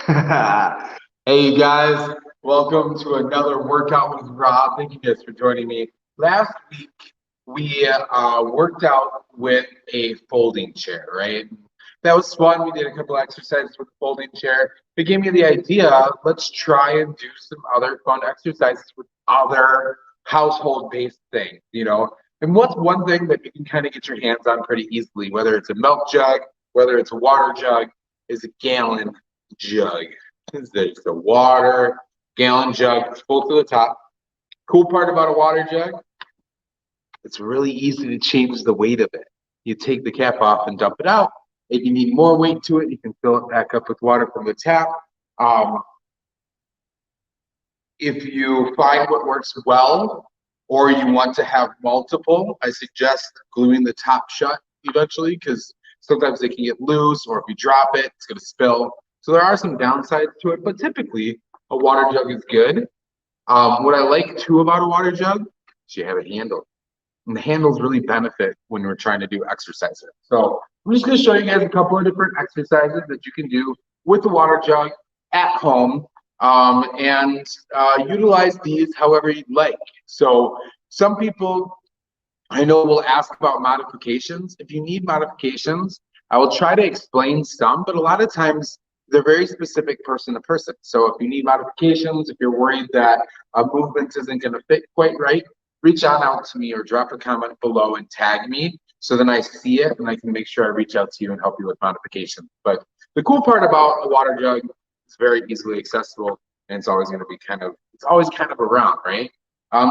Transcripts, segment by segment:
Hey, you guys, welcome to another workout with Rob. Thank you guys for joining me. Last week we worked out with a folding chair, right? That was fun. We did a couple exercises with the folding chair. It gave me the idea, let's try and do some other fun exercises with other household-based things, you know? And what's one thing that you can kind of get your hands on pretty easily, whether it's a milk jug, whether it's a water jug, is a gallon jug. There's the water gallon jug, full to the top. Cool part about a water jug, it's really easy to change the weight of it. You take the cap off and dump it out. If you need more weight to it, you can fill it back up with water from the tap. If you find what works well, or you want to have multiple, I suggest gluing the top shut eventually, because sometimes they can get loose, or if you drop it, it's going to spill. So there are some downsides to it, but typically a water jug is good. What I like too about a water jug is you have a handle. And the handles really benefit when we're trying to do exercises. So I'm just going to show you guys a couple of different exercises that you can do with the water jug at home, and utilize these however you'd like. So some people I know will ask about modifications. If you need modifications, I will try to explain some, but a lot of times they're very specific person to person. So if you need modifications, if you're worried that a movement isn't going to fit quite right, reach out to me or drop a comment below and tag me, so then I see it and I can make sure I reach out to you and help you with modifications. But the cool part about a water jug, it's very easily accessible, and it's always going to be it's always kind of around, right?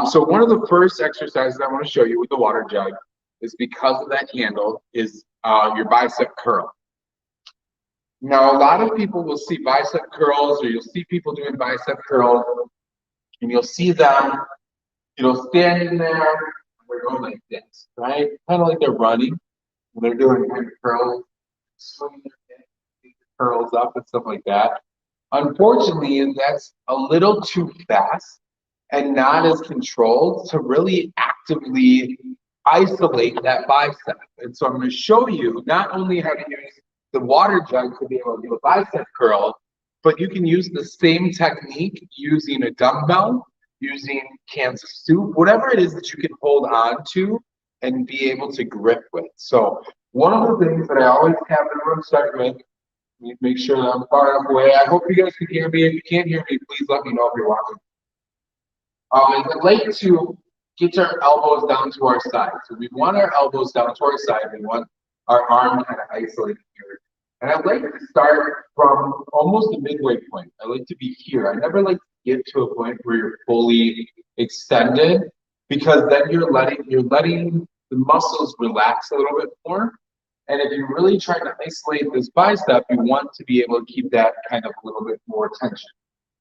So one of the first exercises I want to show you with the water jug is, because of that handle, is your bicep curl. Now, a lot of people will see bicep curls, or you'll see people doing bicep curls, and you'll see them, standing there, and they're going like this, right? Kind of like they're running, and they're doing kind of curls, swinging their curls up and stuff like that. Unfortunately, that's a little too fast and not as controlled to really actively isolate that bicep. And so I'm going to show you not only how to use the water jug to be able to do a bicep curl, but you can use the same technique using a dumbbell, using cans of soup, whatever it is that you can hold on to and be able to grip with. So one of the things that I always have everyone start with, make sure that I'm far enough away. I hope you guys can hear me. If you can't hear me, please let me know if you're watching. And I like to get our elbows down to our side. So we want our elbows down to our side. We want our arm kind of isolated here. And I like to start from almost a midway point. I like to be here. I never like to get to a point where you're fully extended, because then you're letting the muscles relax a little bit more. And if you're really trying to isolate this bicep, you want to be able to keep that kind of a little bit more tension.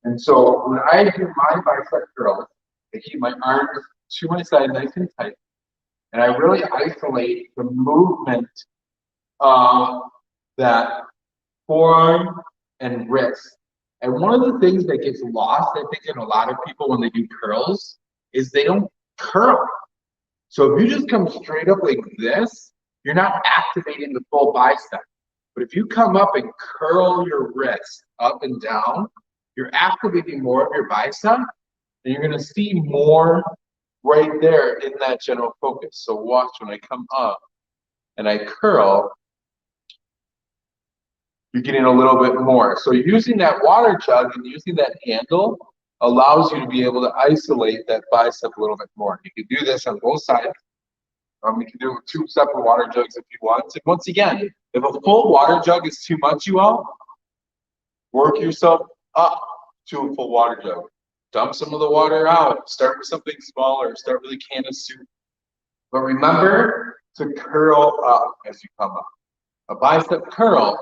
And so when I do my bicep curls, I keep my arms to my side nice and tight, and I really isolate the movement of that forearm and wrist. And one of the things that gets lost, I think, in a lot of people when they do curls is they don't curl. So if you just come straight up like this, you're not activating the full bicep. But if you come up and curl your wrist up and down, you're activating more of your bicep, and you're going to see more right there in that general focus. So watch when I come up and I curl, you're getting a little bit more. So using that water jug and using that handle allows you to be able to isolate that bicep a little bit more. You can do this on both sides. You can do 2 separate water jugs if you want. And once again, if a full water jug is too much, you all, work yourself up to a full water jug. Dump some of the water out. Start with something smaller. Start with a can of soup. But remember to curl up as you come up. A bicep curl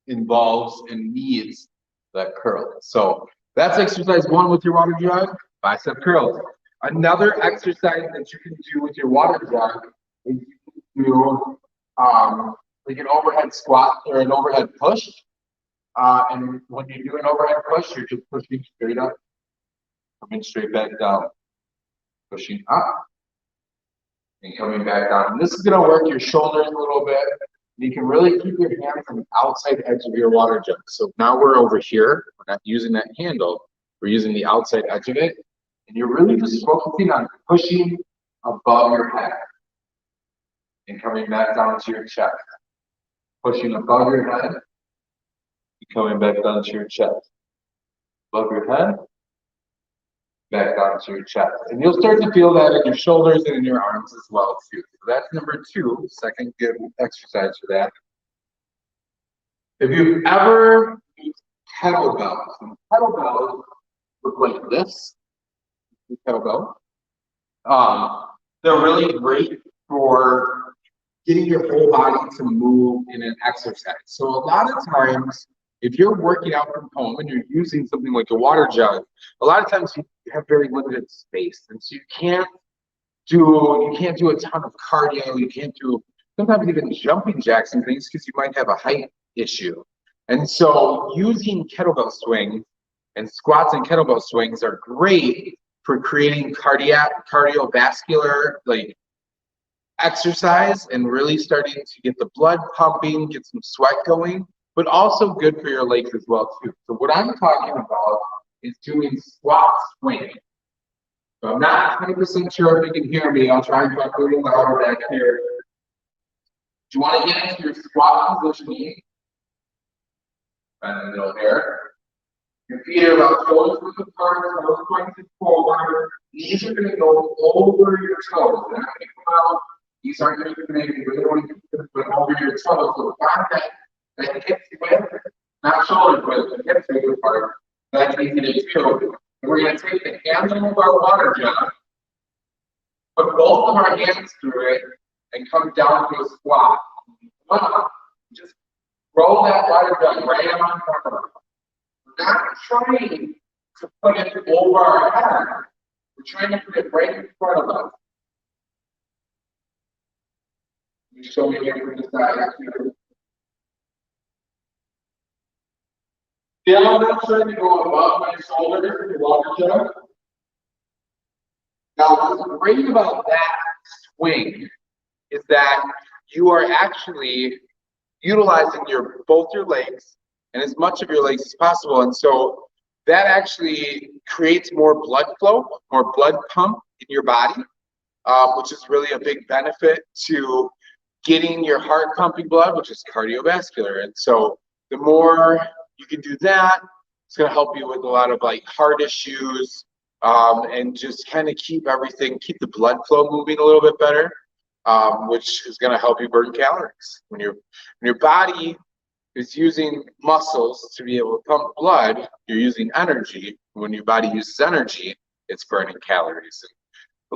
involves and needs that curl. So that's exercise 1 with your water jug, bicep curls. Another exercise that you can do with your water jug is you can do like an overhead squat or an overhead push. And when you do an overhead push, you're just pushing straight up, coming straight back down, pushing up, and coming back down. And this is going to work your shoulders a little bit. You can really keep your hands on the outside edge of your water jug. So now we're over here. We're not using that handle. We're using the outside edge of it. And you're really just focusing on pushing above your head and coming back down to your chest. Pushing above your head and coming back down to your chest. Above your head, back down to your chest. And you'll start to feel that in your shoulders and in your arms as well too. So that's number 2, second good exercise for that. If you've ever used kettlebells, and kettlebells look like this, kettlebell. They're really great for getting your whole body to move in an exercise. So a lot of times, if you're working out from home and you're using something like a water jug, a lot of times you have very limited space, and so you can't do a ton of cardio. You can't do sometimes even jumping jacks and things because you might have a height issue. And so using kettlebell swings and squats and kettlebell swings are great for creating cardiovascular like exercise and really starting to get the blood pumping, get some sweat going, but also good for your legs as well too. So what I'm talking about is doing squat swing. So I'm not 100% sure if you can hear me. I'll try and talk a little louder back here. You want to get into your squat positioning. And middle there. Your feet are about shoulders width apart, toes pointed forward. Knees are going to go over your toes. They're not going to come out. These aren't going to be connected. You really want to keep them over your toes. So find that hips width, not shoulders width, but hips width apart. That's easy to do. And we're going to take the handle of our water jug, put both of our hands through it, and come down to a squat. Just roll that water jug right on front of us. We're not trying to put it over our head. We're trying to put it right in front of us. You show me here from the side. Still, I'm not trying to go above my shoulders with the water jug. Now, what's great about that swing is that you are actually utilizing both your legs and as much of your legs as possible. And so that actually creates more blood flow, more blood pump in your body, which is really a big benefit to getting your heart pumping blood, which is cardiovascular. And so the more you can do that, it's going to help you with a lot of like heart issues, and just kind of keep the blood flow moving a little bit better, which is going to help you burn calories. When your body is using muscles to be able to pump blood, you're using energy. When your body uses energy, it's burning calories. And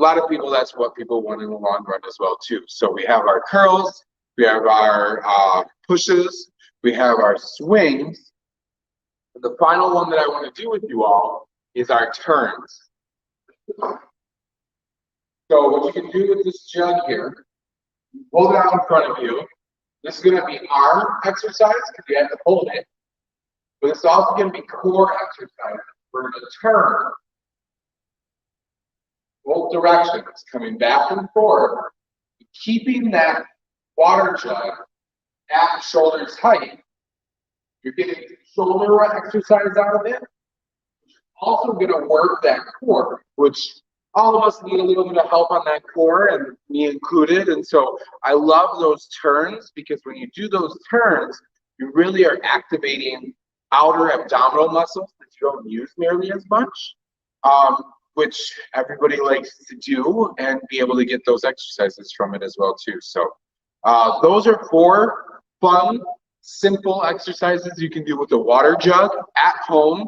a lot of people, that's what people want in the long run as well too. So we have our curls, we have our pushes, we have our swings. And the final one that I want to do with you all is our turns. So what you can do with this jug here, hold it out in front of you. This is going to be arm exercise because you have to hold it. But it's also going to be core exercise. We're going to turn both directions, coming back and forth, keeping that water jug at shoulder's height. You're getting shoulder exercise out of it. Also going to work that core, which all of us need a little bit of help on that core, and me included. And so I love those turns because when you do those turns, you really are activating outer abdominal muscles that you don't use nearly as much, which everybody likes to do and be able to get those exercises from it as well too. So those are 4 fun, simple exercises you can do with a water jug at home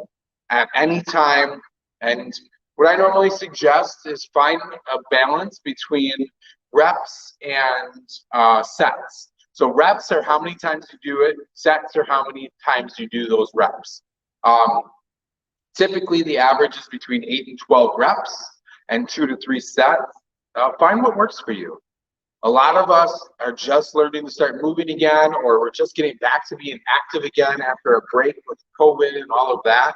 at any time. And what I normally suggest is find a balance between reps and sets. So reps are how many times you do it. Sets are how many times you do those reps. Typically, the average is between 8 and 12 reps and 2 to 3 sets. Find what works for you. A lot of us are just learning to start moving again, or we're just getting back to being active again after a break with COVID and all of that.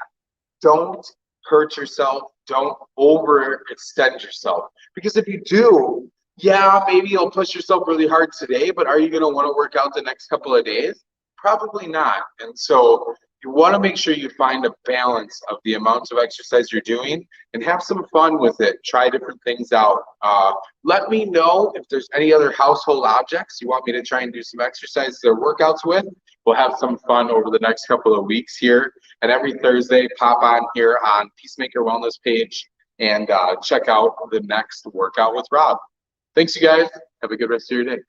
Don't hurt yourself. Don't overextend yourself. Because if you do, Yeah, maybe you'll push yourself really hard today, but are you going to want to work out the next couple of days? Probably not. And so you want to make sure you find a balance of the amounts of exercise you're doing and have some fun with it. Try different things out. Let me know if there's any other household objects you want me to try and do some exercises or workouts with. We'll have some fun over the next couple of weeks here. And every Thursday, pop on here on Peacemaker Wellness page and check out the next workout with Rob. Thanks, you guys. Have a good rest of your day.